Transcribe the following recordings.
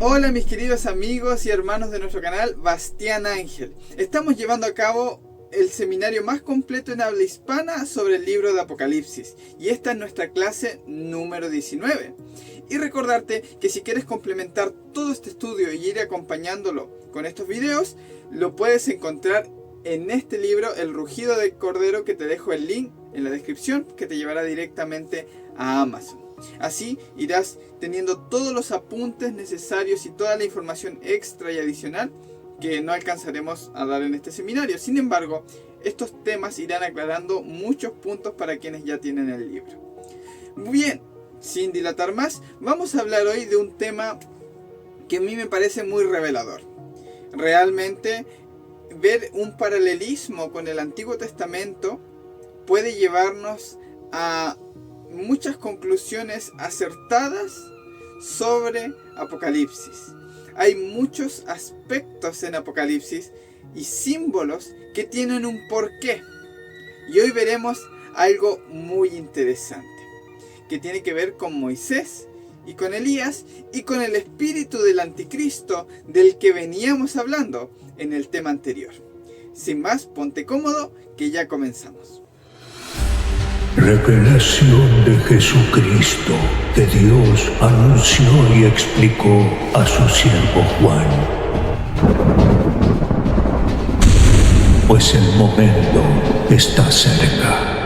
Hola mis queridos amigos y hermanos de nuestro canal Bastián Ángel. Estamos llevando a cabo el seminario más completo en habla hispana sobre el libro de Apocalipsis. Y esta es nuestra clase número 19. Y recordarte que si quieres complementar todo este estudio y ir acompañándolo con estos videos, lo puedes encontrar en este libro, El rugido del cordero, que te dejo el link en la descripción, que te llevará directamente a Amazon. Así irás teniendo todos los apuntes necesarios y toda la información extra y adicional que no alcanzaremos a dar en este seminario. Sin embargo, estos temas irán aclarando muchos puntos para quienes ya tienen el libro. Bien, sin dilatar más, vamos a hablar hoy de un tema que a mí me parece muy revelador. Realmente, ver un paralelismo con el Antiguo Testamento puede llevarnos a muchas conclusiones acertadas sobre Apocalipsis. Hay muchos aspectos en Apocalipsis y símbolos que tienen un porqué. Y hoy veremos algo muy interesante, que tiene que ver con Moisés y con Elías y con el espíritu del anticristo del que veníamos hablando en el tema anterior. Sin más, ponte cómodo que ya comenzamos. Revelación de Jesucristo que Dios anunció y explicó a su siervo Juan. Pues el momento está cerca.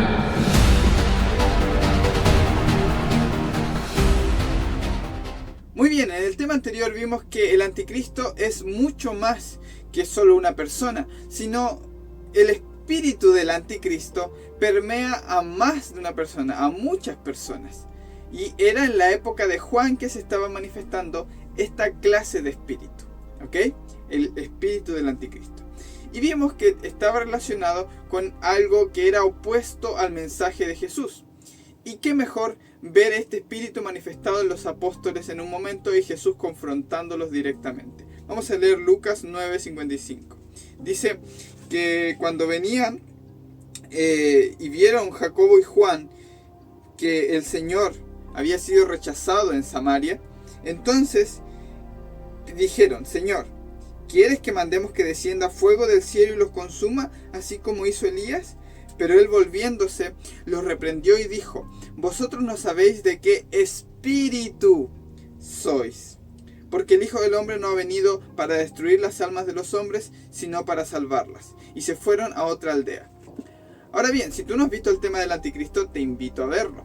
Muy bien, en el tema anterior vimos que el anticristo es mucho más que solo una persona, sino el espíritu del anticristo permea a más de una persona, a muchas personas. Y era en la época de Juan que se estaba manifestando esta clase de espíritu, ¿ok? El espíritu del anticristo. Y vimos que estaba relacionado con algo que era opuesto al mensaje de Jesús. Y qué mejor ver este espíritu manifestado en los apóstoles en un momento y Jesús confrontándolos directamente. Vamos a leer Lucas 9:55. Dice que cuando venían y vieron Jacobo y Juan que el Señor había sido rechazado en Samaria, entonces dijeron: Señor, ¿quieres que mandemos que descienda fuego del cielo y los consuma, así como hizo Elías? Pero él, volviéndose, los reprendió y dijo: Vosotros no sabéis de qué espíritu sois, porque el Hijo del Hombre no ha venido para destruir las almas de los hombres, sino para salvarlas. Y se fueron a otra aldea. Ahora bien, si tú no has visto el tema del anticristo, te invito a verlo.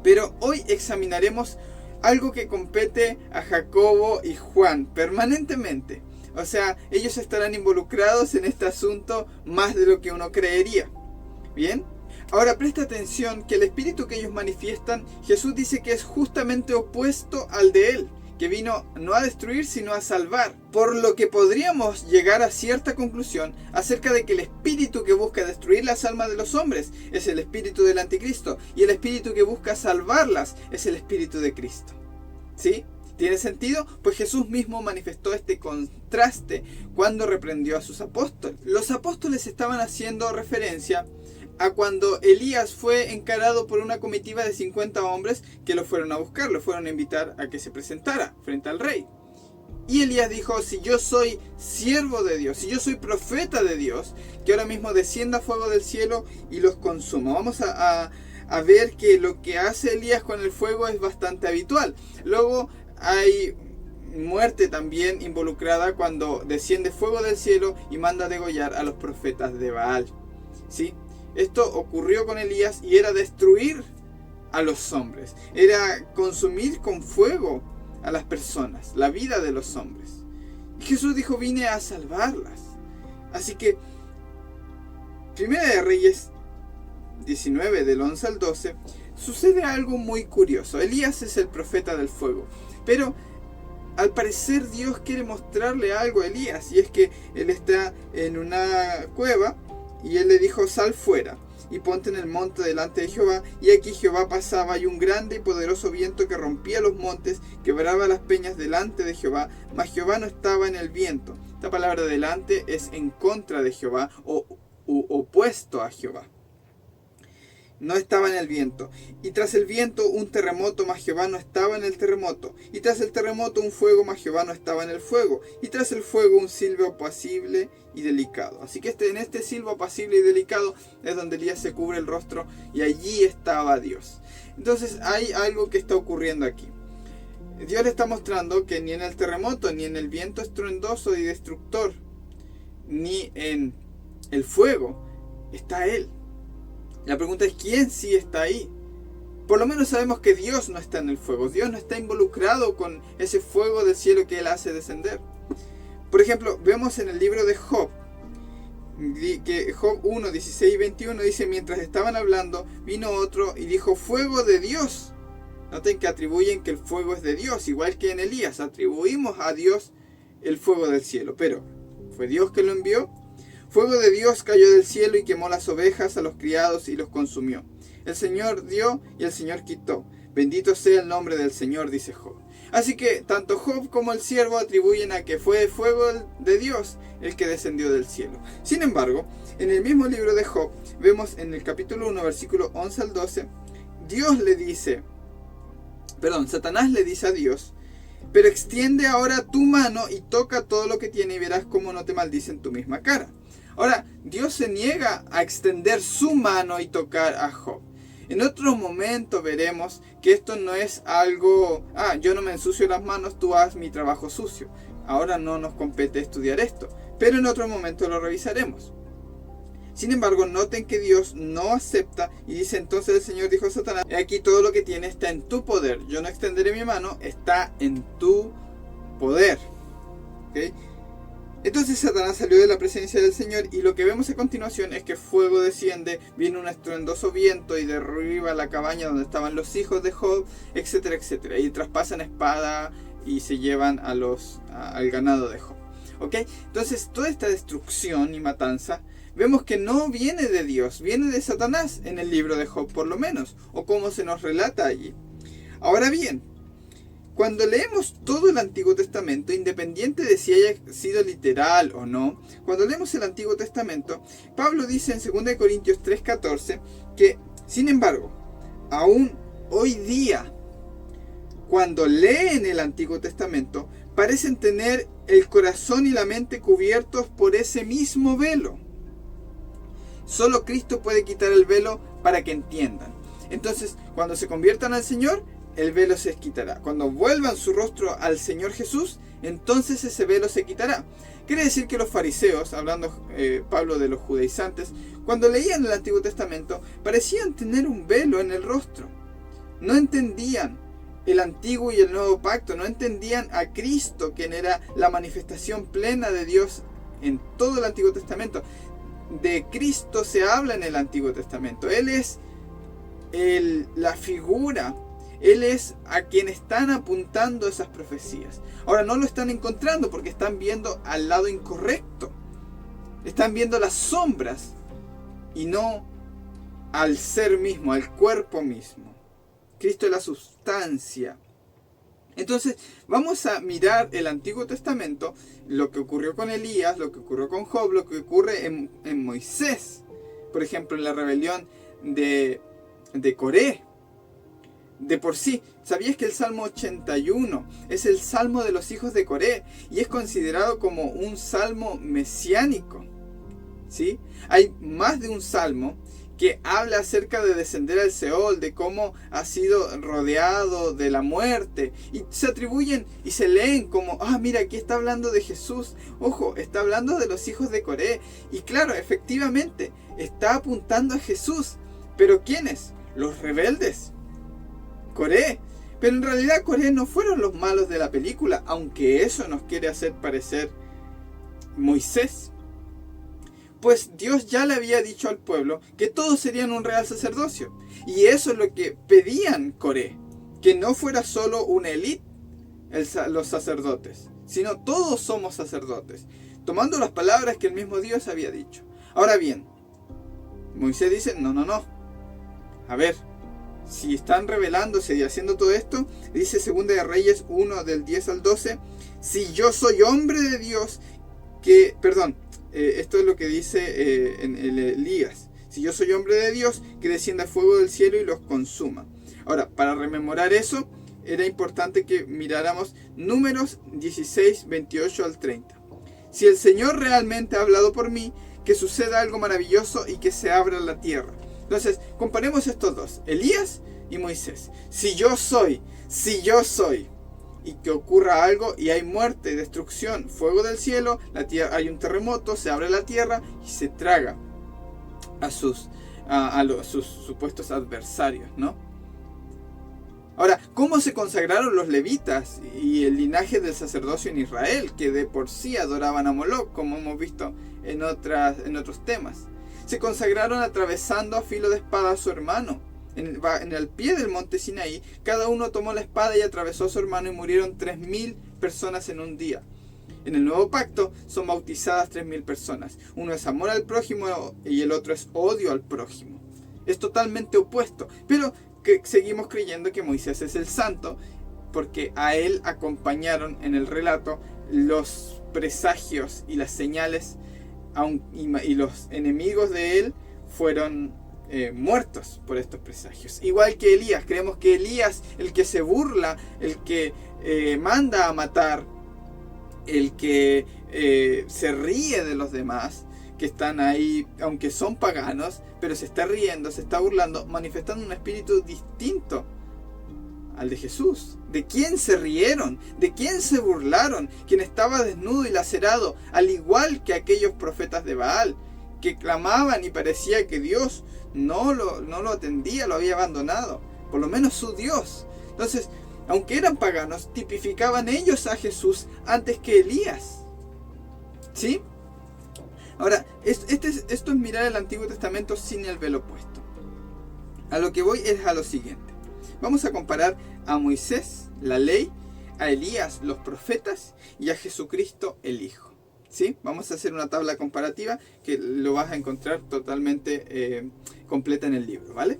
Pero hoy examinaremos algo que compete a Jacobo y Juan permanentemente. O sea, ellos estarán involucrados en este asunto más de lo que uno creería. ¿Bien? Ahora presta atención que el espíritu que ellos manifiestan, Jesús dice que es justamente opuesto al de él, que vino no a destruir sino a salvar. Por lo que podríamos llegar a cierta conclusión acerca de que el espíritu que busca destruir las almas de los hombres es el espíritu del anticristo, y el espíritu que busca salvarlas es el espíritu de Cristo. ¿Sí? ¿Tiene sentido? Pues Jesús mismo manifestó este contraste cuando reprendió a sus apóstoles. Los apóstoles estaban haciendo referencia a cuando Elías fue encarado por una comitiva de 50 hombres que lo fueron a buscar, lo fueron a invitar a que se presentara frente al rey. Y Elías dijo: si yo soy siervo de Dios, si yo soy profeta de Dios, que ahora mismo descienda fuego del cielo y los consuma. Vamos a ver que lo que hace Elías con el fuego es bastante habitual. Luego hay muerte también involucrada cuando desciende fuego del cielo y manda degollar a los profetas de Baal. ¿Sí? Esto ocurrió con Elías y era destruir a los hombres. Era consumir con fuego a las personas, la vida de los hombres. Y Jesús dijo: vine a salvarlas. Así que, Primera de Reyes 19, del 11 al 12, sucede algo muy curioso. Elías es el profeta del fuego, pero al parecer Dios quiere mostrarle algo a Elías, y es que él está en una cueva y él le dijo: sal fuera y ponte en el monte delante de Jehová. Y aquí Jehová pasaba, y un grande y poderoso viento que rompía los montes quebraba las peñas delante de Jehová, mas Jehová no estaba en el viento. Esta palabra delante es en contra de Jehová o opuesto a Jehová. no estaba en el viento. Y tras el viento un terremoto, mas Jehová no estaba en el terremoto. Y tras el terremoto un fuego, mas Jehová no estaba en el fuego. Y tras el fuego un silbo apacible y delicado. Así que en este silbo apacible y delicado es donde Elías se cubre el rostro y allí estaba Dios. Entonces hay algo que está ocurriendo aquí. Dios le está mostrando que ni en el terremoto, ni en el viento estruendoso y destructor, ni en el fuego está Él. La pregunta es, ¿quién sí está ahí? Por lo menos sabemos que Dios no está en el fuego. Dios no está involucrado con ese fuego del cielo que Él hace descender. Por ejemplo, vemos en el libro de Job, que Job 1, 16 y 21 dice, mientras estaban hablando, vino otro y dijo, fuego de Dios. Noten que atribuyen que el fuego es de Dios, igual que en Elías, atribuimos a Dios el fuego del cielo. Pero, ¿fue Dios que lo envió? Fuego de Dios cayó del cielo y quemó las ovejas, a los criados y los consumió. El Señor dio y el Señor quitó. Bendito sea el nombre del Señor, dice Job. Así que tanto Job como el siervo atribuyen a que fue el fuego de Dios el que descendió del cielo. Sin embargo, en el mismo libro de Job, vemos en el capítulo 1, versículo 11 al 12, Satanás le dice a Dios, pero extiende ahora tu mano y toca todo lo que tiene y verás cómo no te maldice en tu misma cara. Ahora, Dios se niega a extender su mano y tocar a Job. En otro momento veremos que esto no es algo, yo no me ensucio las manos, tú haz mi trabajo sucio. Ahora no nos compete estudiar esto, pero en otro momento lo revisaremos. Sin embargo, noten que Dios no acepta y dice, entonces el Señor dijo a Satanás, he aquí todo lo que tiene está en tu poder, yo no extenderé mi mano, está en tu poder. ¿Okay? Entonces Satanás salió de la presencia del Señor y lo que vemos a continuación es que fuego desciende, viene un estruendoso viento y derriba la cabaña donde estaban los hijos de Job, etcétera, etcétera. Y traspasan espada y se llevan al ganado de Job. ¿Okay? Entonces toda esta destrucción y matanza vemos que no viene de Dios, viene de Satanás en el libro de Job por lo menos, o como se nos relata allí. Ahora bien, cuando leemos todo el Antiguo Testamento, independiente de si haya sido literal o no, cuando leemos el Antiguo Testamento, Pablo dice en 2 Corintios 3:14 que, sin embargo, aún hoy día, cuando leen el Antiguo Testamento, parecen tener el corazón y la mente cubiertos por ese mismo velo. Solo Cristo puede quitar el velo para que entiendan. Entonces, cuando se conviertan al Señor, el velo se quitará. Cuando vuelvan su rostro al Señor Jesús, entonces ese velo se quitará. Quiere decir que los fariseos, hablando Pablo de los judaizantes, cuando leían el Antiguo Testamento, parecían tener un velo en el rostro. No entendían el Antiguo y el Nuevo Pacto, no entendían a Cristo, quien era la manifestación plena de Dios en todo el Antiguo Testamento. De Cristo se habla en el Antiguo Testamento. Él es la figura. Él es a quien están apuntando esas profecías. Ahora no lo están encontrando porque están viendo al lado incorrecto. Están viendo las sombras y no al ser mismo, al cuerpo mismo. Cristo es la sustancia. Entonces vamos a mirar el Antiguo Testamento, lo que ocurrió con Elías, lo que ocurrió con Job, lo que ocurre en Moisés. Por ejemplo, en la rebelión de Coré. De por sí, ¿sabías que el Salmo 81 es el Salmo de los hijos de Coré y es considerado como un salmo mesiánico? ¿Sí? Hay más de un salmo que habla acerca de descender al Seol, de cómo ha sido rodeado de la muerte, y se atribuyen y se leen como, mira, aquí está hablando de Jesús, ojo, está hablando de los hijos de Coré, y claro, efectivamente, está apuntando a Jesús, pero ¿quiénes? Los rebeldes. Coré. Pero en realidad Coré no fueron los malos de la película, aunque eso nos quiere hacer parecer Moisés. Pues Dios ya le había dicho al pueblo que todos serían un real sacerdocio. Y eso es lo que pedían Coré, que no fuera solo una élite los sacerdotes, sino todos somos sacerdotes, tomando las palabras que el mismo Dios había dicho. Ahora bien, Moisés dice, no. A ver, si están rebelándose y haciendo todo esto, dice 2 de Reyes 1 del 10 al 12, si yo soy hombre de Dios, esto es lo que dice en el Elías, Si yo soy hombre de Dios, que descienda fuego del cielo y los consuma. Ahora, para rememorar eso, era importante que miráramos Números 16, 28 al 30. Si el Señor realmente ha hablado por mí, que suceda algo maravilloso y que se abra la tierra. Entonces, comparemos estos dos, Elías y Moisés. Si yo soy, y que ocurra algo y hay muerte, destrucción, fuego del cielo, la tierra, hay un terremoto, se abre la tierra y se traga a sus supuestos adversarios, ¿no? Ahora, ¿cómo se consagraron los levitas y el linaje del sacerdocio en Israel, que de por sí adoraban a Moloc, como hemos visto en otros temas? Se consagraron atravesando a filo de espada a su hermano. En el pie del monte Sinaí, cada uno tomó la espada y atravesó a su hermano y murieron 3.000 personas en un día. En el nuevo pacto son bautizadas 3.000 personas. Uno es amor al prójimo y el otro es odio al prójimo. Es totalmente opuesto, pero que seguimos creyendo que Moisés es el santo porque a él acompañaron en el relato los presagios y las señales y los enemigos de él fueron muertos por estos presagios. Igual que Elías, creemos que Elías, el que se burla, el que manda a matar, el que se ríe de los demás que están ahí, aunque son paganos, pero se está riendo, se está burlando, manifestando un espíritu distinto al de Jesús. ¿De quién se rieron? ¿De quién se burlaron? Quien estaba desnudo y lacerado, al igual que aquellos profetas de Baal, que clamaban y parecía que Dios no lo atendía, lo había abandonado, por lo menos su Dios. Entonces, aunque eran paganos, tipificaban ellos a Jesús antes que Elías. ¿Sí? Ahora, esto es mirar el Antiguo Testamento sin el velo puesto. A lo que voy es a lo siguiente. Vamos a comparar a Moisés, la ley, a Elías, los profetas, y a Jesucristo, el Hijo. ¿Sí? Vamos a hacer una tabla comparativa que lo vas a encontrar totalmente completa en el libro, ¿vale?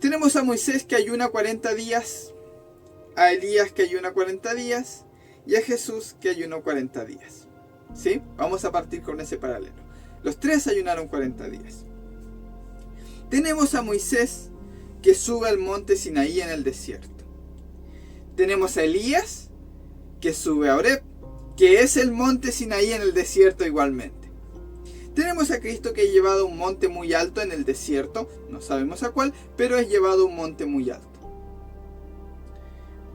Tenemos a Moisés que ayuna 40 días, a Elías que ayuna 40 días y a Jesús que ayunó 40 días. ¿Sí? Vamos a partir con ese paralelo. Los tres ayunaron 40 días. Tenemos a Moisés que sube al monte Sinaí en el desierto. Tenemos a Elías que sube a Horeb, que es el monte Sinaí en el desierto igualmente. Tenemos a Cristo que es llevado a un monte muy alto en el desierto, no sabemos a cuál, pero es llevado a un monte muy alto.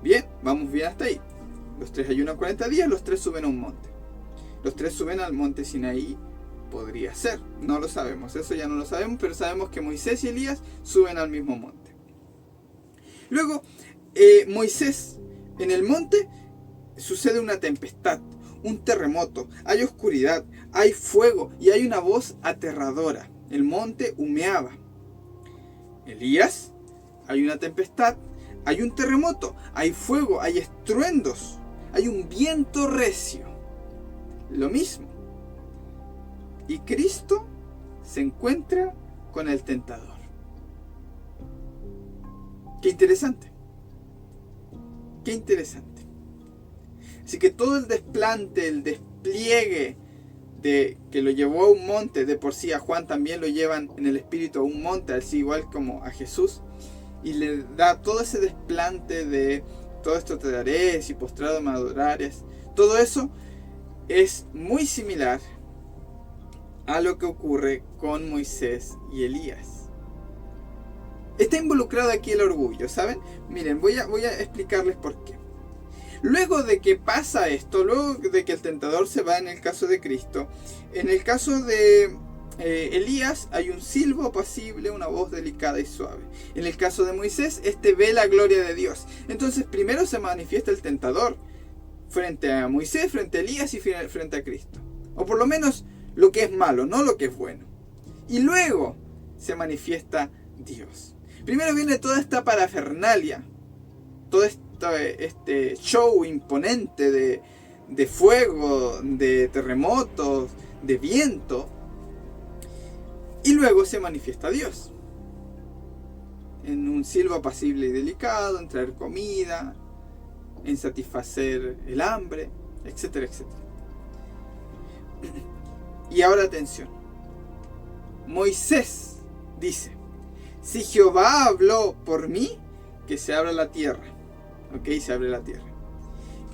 Bien, vamos bien hasta ahí. Los tres ayunan 40 días, los tres suben a un monte. Los tres suben al monte Sinaí, podría ser, no lo sabemos, eso ya no lo sabemos, pero sabemos que Moisés y Elías suben al mismo monte. Luego, Moisés, en el monte sucede una tempestad, un terremoto, hay oscuridad, hay fuego y hay una voz aterradora. El monte humeaba. Elías, hay una tempestad, hay un terremoto, hay fuego, hay estruendos, hay un viento recio. Lo mismo. Y Cristo se encuentra con el tentador. Qué interesante. Qué interesante. Así que todo el desplante, el despliegue de que lo llevó a un monte, de por sí a Juan también lo llevan en el espíritu a un monte, así igual como a Jesús, y le da todo ese desplante de todo esto te daré, si postrado me adorares. Todo eso es muy similar a lo que ocurre con Moisés y Elías. Está involucrado aquí el orgullo, ¿saben? Miren, voy a explicarles por qué. Luego de que pasa esto, luego de que el tentador se va en el caso de Cristo, en el caso de Elías hay un silbo apacible, una voz delicada y suave. En el caso de Moisés, ve la gloria de Dios. Entonces primero se manifiesta el tentador frente a Moisés, frente a Elías y frente a Cristo. O por lo menos lo que es malo, no lo que es bueno. Y luego se manifiesta Dios. Primero viene toda esta parafernalia, todo este show imponente de fuego, de terremotos, de viento. Y luego se manifiesta Dios. En un silbo apacible y delicado, en traer comida, en satisfacer el hambre, etcétera, etcétera. Y ahora atención. Moisés dice, si Jehová habló por mí, que se abra la tierra. Ok, se abre la tierra.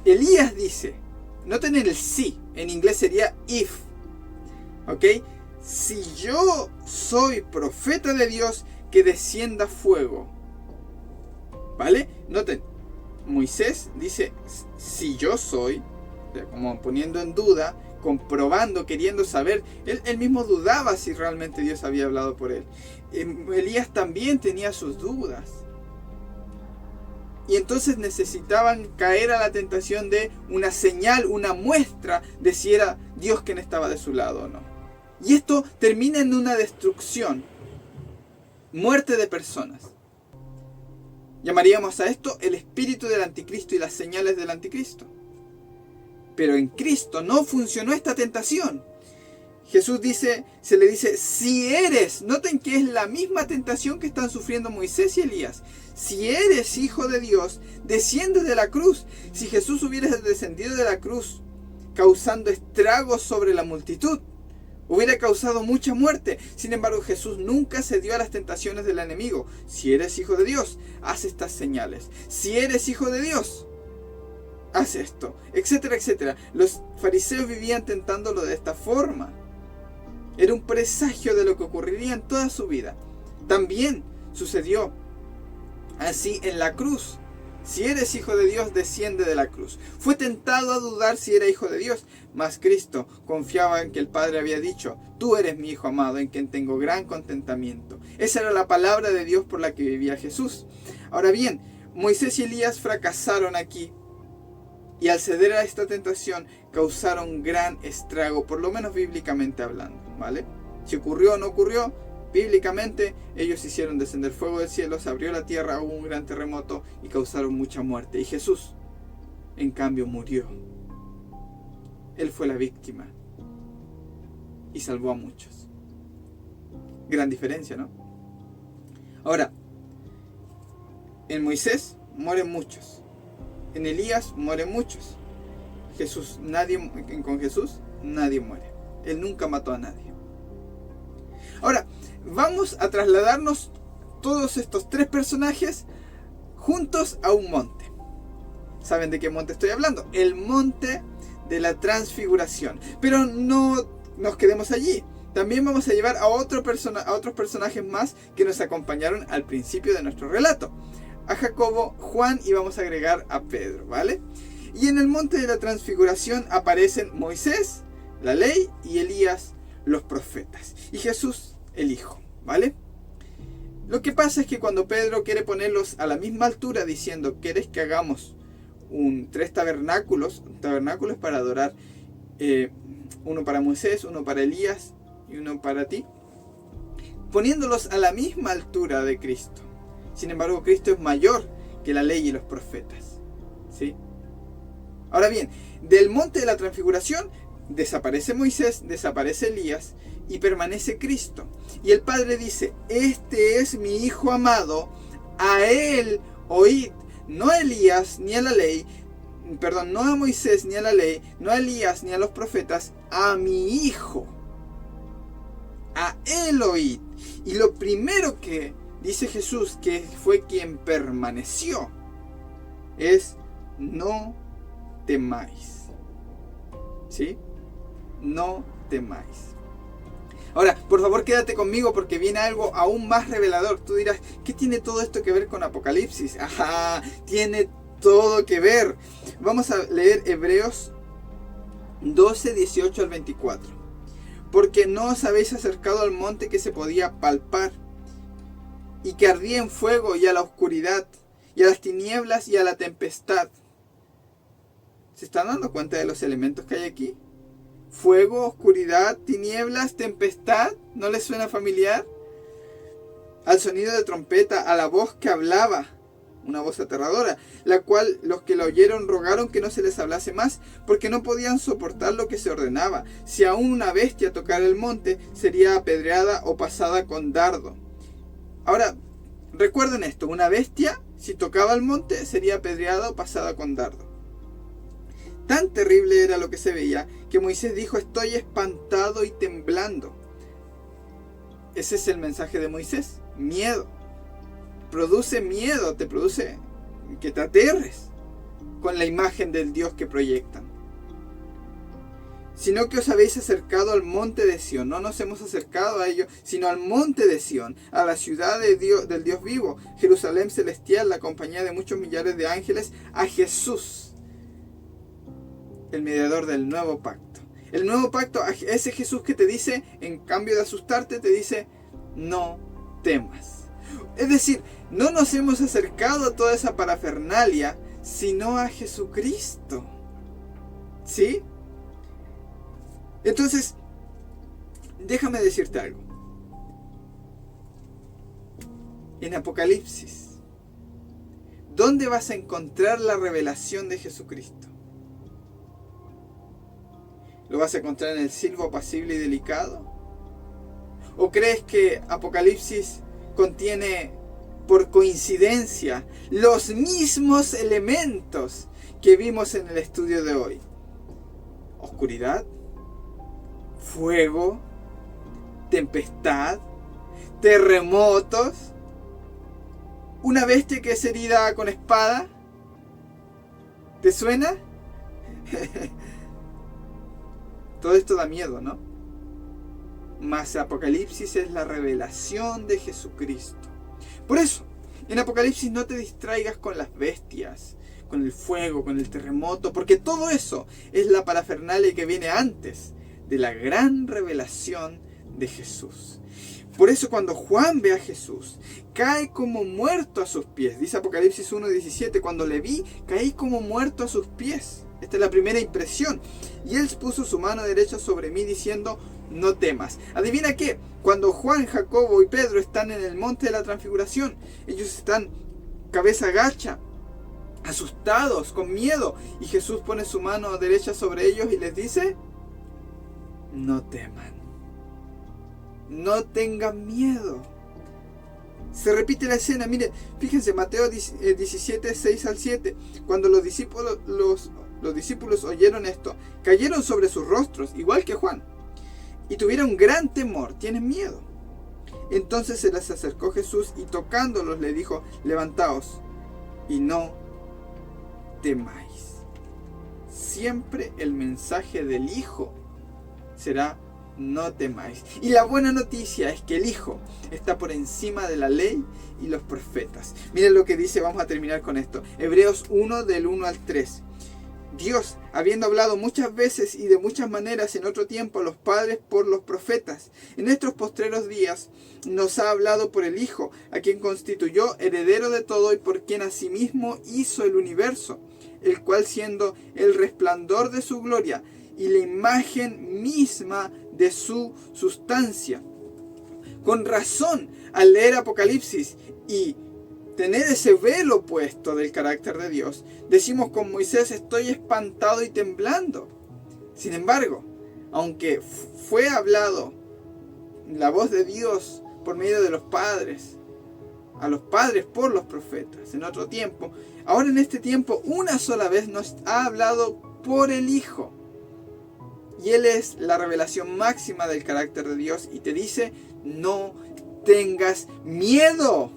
Elías dice, noten el sí, en inglés sería if. Ok, si yo soy profeta de Dios, que descienda fuego. ¿Vale? Noten, Moisés dice, si yo soy, como poniendo en duda, comprobando, queriendo saber. Él mismo dudaba si realmente Dios había hablado por él. Elías también tenía sus dudas. Y entonces necesitaban caer a la tentación de una señal, una muestra de si era Dios quien estaba de su lado o no. Y esto termina en una destrucción, muerte de personas. Llamaríamos a esto el espíritu del anticristo y las señales del anticristo. Pero en Cristo no funcionó esta tentación. Jesús dice, se le dice, si eres, noten que es la misma tentación que están sufriendo Moisés y Elías. Si eres hijo de Dios, desciende de la cruz. Si Jesús hubiera descendido de la cruz, causando estragos sobre la multitud, hubiera causado mucha muerte. Sin embargo, Jesús nunca cedió a las tentaciones del enemigo. Si eres hijo de Dios, haz estas señales. Si eres hijo de Dios, haz esto, etcétera, etcétera. Los fariseos vivían tentándolo de esta forma. Era un presagio de lo que ocurriría en toda su vida. También sucedió así en la cruz. Si eres hijo de Dios, desciende de la cruz. Fue tentado a dudar si era hijo de Dios, mas Cristo confiaba en que el Padre había dicho, tú eres mi Hijo amado, en quien tengo gran contentamiento. Esa era la palabra de Dios por la que vivía Jesús. Ahora bien, Moisés y Elías fracasaron aquí. Y al ceder a esta tentación, causaron gran estrago, por lo menos bíblicamente hablando, ¿vale? Si ocurrió o no ocurrió, bíblicamente ellos hicieron descender fuego del cielo, se abrió la tierra, hubo un gran terremoto y causaron mucha muerte. Y Jesús, en cambio, murió. Él fue la víctima y salvó a muchos. Gran diferencia, ¿no? Ahora, en Moisés mueren muchos. En Elías mueren muchos. Con Jesús nadie muere. Él nunca mató a nadie. Ahora, vamos a trasladarnos todos estos tres personajes juntos a un monte. ¿Saben de qué monte estoy hablando? El monte de la transfiguración. Pero no nos quedemos allí. También vamos a llevar a otros personajes más que nos acompañaron al principio de nuestro relato. A Jacobo, Juan y vamos a agregar a Pedro, ¿vale? Y en el monte de la transfiguración aparecen Moisés, la ley, y Elías, los profetas. Y Jesús, el Hijo, ¿vale? Lo que pasa es que cuando Pedro quiere ponerlos a la misma altura diciendo, ¿quieres que hagamos tres tabernáculos? Un tabernáculo es para adorar, uno para Moisés, uno para Elías y uno para ti. Poniéndolos a la misma altura de Cristo. Sin embargo, Cristo es mayor que la ley y los profetas, ¿sí? Ahora bien, del monte de la transfiguración desaparece Moisés, desaparece Elías y permanece Cristo. Y el Padre dice, este es mi Hijo amado, a él oíd. No a Elías ni a la ley, perdón, no a Moisés ni a la ley, no a Elías ni a los profetas, a mi Hijo. A él oíd. Y lo primero que dice Jesús, que fue quien permaneció, es no temáis. ¿Sí? No temáis. Ahora, por favor, quédate conmigo porque viene algo aún más revelador. Tú dirás, ¿qué tiene todo esto que ver con Apocalipsis? Ajá, tiene todo que ver. Vamos a leer Hebreos 12, 18 al 24. Porque no os habéis acercado al monte que se podía palpar, y que ardía en fuego, y a la oscuridad, y a las tinieblas, y a la tempestad. ¿Se están dando cuenta de los elementos que hay aquí? Fuego, oscuridad, tinieblas, tempestad. ¿No les suena familiar? Al sonido de trompeta, a la voz que hablaba, una voz aterradora, la cual los que la oyeron rogaron que no se les hablase más, porque no podían soportar lo que se ordenaba. Si aún una bestia tocara el monte, sería apedreada o pasada con dardo. Ahora, recuerden esto, una bestia, si tocaba el monte, sería apedreada o pasada con dardo. Tan terrible era lo que se veía, que Moisés dijo, estoy espantado y temblando. Ese es el mensaje de Moisés. Miedo. Produce miedo, te produce que te aterres con la imagen del Dios que proyectan. Sino que os habéis acercado al monte de Sión. No nos hemos acercado a ello, sino al monte de Sión, a la ciudad de Dios, del Dios vivo, Jerusalén celestial, la compañía de muchos millares de ángeles, a Jesús, el mediador del nuevo pacto. El nuevo pacto, ese Jesús que te dice, en cambio de asustarte, te dice, no temas. Es decir, no nos hemos acercado a toda esa parafernalia, sino a Jesucristo. ¿Sí? Entonces, déjame decirte algo. En Apocalipsis, ¿dónde vas a encontrar la revelación de Jesucristo? ¿Lo vas a encontrar en el silbo apacible y delicado? ¿O crees que Apocalipsis contiene, por coincidencia, los mismos elementos que vimos en el estudio de hoy? Oscuridad, fuego, tempestad, terremotos, una bestia que es herida con espada. ¿Te suena? Todo esto da miedo, ¿no? Mas Apocalipsis es la revelación de Jesucristo. Por eso, en Apocalipsis no te distraigas con las bestias, con el fuego, con el terremoto, porque todo eso es la parafernalia que viene antes de la gran revelación de Jesús. Por eso cuando Juan ve a Jesús, cae como muerto a sus pies. Dice Apocalipsis 1:17, cuando le vi, caí como muerto a sus pies. Esta es la primera impresión. Y él puso su mano derecha sobre mí diciendo, no temas. ¿Adivina qué? Cuando Juan, Jacobo y Pedro están en el monte de la transfiguración, ellos están cabeza gacha, asustados, con miedo. Y Jesús pone su mano derecha sobre ellos y les dice, no teman. No tengan miedo. Se repite la escena. Mire, fíjense, Mateo 17, 6 al 7. Cuando los discípulos oyeron esto, cayeron sobre sus rostros, igual que Juan, y tuvieron gran temor. ¿Tienen miedo? Entonces se les acercó Jesús y tocándolos le dijo, levantaos y no temáis. Siempre el mensaje del Hijo será no temáis. Y la buena noticia es que el Hijo está por encima de la ley y los profetas. Miren lo que dice, vamos a terminar con esto. Hebreos 1 del 1 al 3. Dios, habiendo hablado muchas veces y de muchas maneras en otro tiempo a los padres por los profetas, en estos postreros días nos ha hablado por el Hijo, a quien constituyó heredero de todo y por quien asimismo hizo el universo, el cual siendo el resplandor de su gloria y la imagen misma de su sustancia. Con razón, al leer Apocalipsis y tener ese velo puesto del carácter de Dios, decimos con Moisés, estoy espantado y temblando. Sin embargo, aunque fue hablado la voz de Dios por medio de los padres, a los padres por los profetas en otro tiempo, ahora en este tiempo una sola vez nos ha hablado por el Hijo. Y Él es la revelación máxima del carácter de Dios y te dice, no tengas miedo.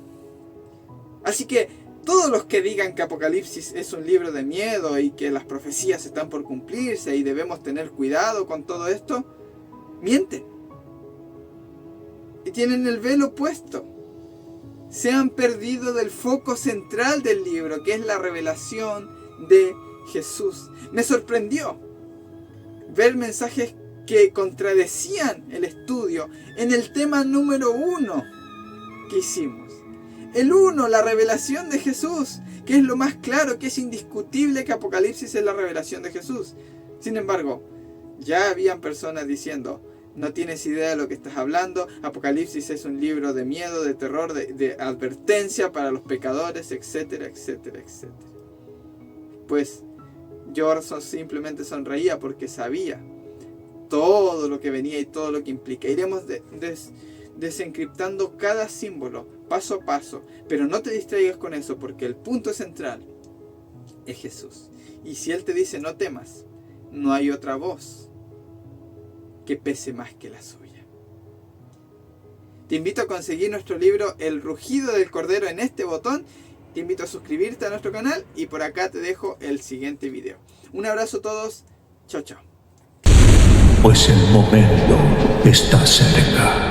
Así que todos los que digan que Apocalipsis es un libro de miedo y que las profecías están por cumplirse y debemos tener cuidado con todo esto, mienten. Y tienen el velo puesto. Se han perdido del foco central del libro, que es la revelación de Jesús. Me sorprendió ver mensajes que contradecían el estudio en el tema número 1 que hicimos. El 1, la revelación de Jesús, que es lo más claro, que es indiscutible que Apocalipsis es la revelación de Jesús. Sin embargo, ya habían personas diciendo, no tienes idea de lo que estás hablando, Apocalipsis es un libro de miedo, de terror, de advertencia para los pecadores, etcétera, etcétera, etcétera. Pues yo simplemente sonreía porque sabía todo lo que venía y todo lo que implica. Iremos desencriptando cada símbolo paso a paso, pero no te distraigas con eso porque el punto central es Jesús. Y si Él te dice no temas, no hay otra voz que pese más que la suya. Te Te invito a conseguir nuestro libro El rugido del cordero en este botón. Te invito a suscribirte a nuestro canal y por acá te dejo el siguiente video. Un abrazo a todos. Chao, chao. Pues el momento está cerca.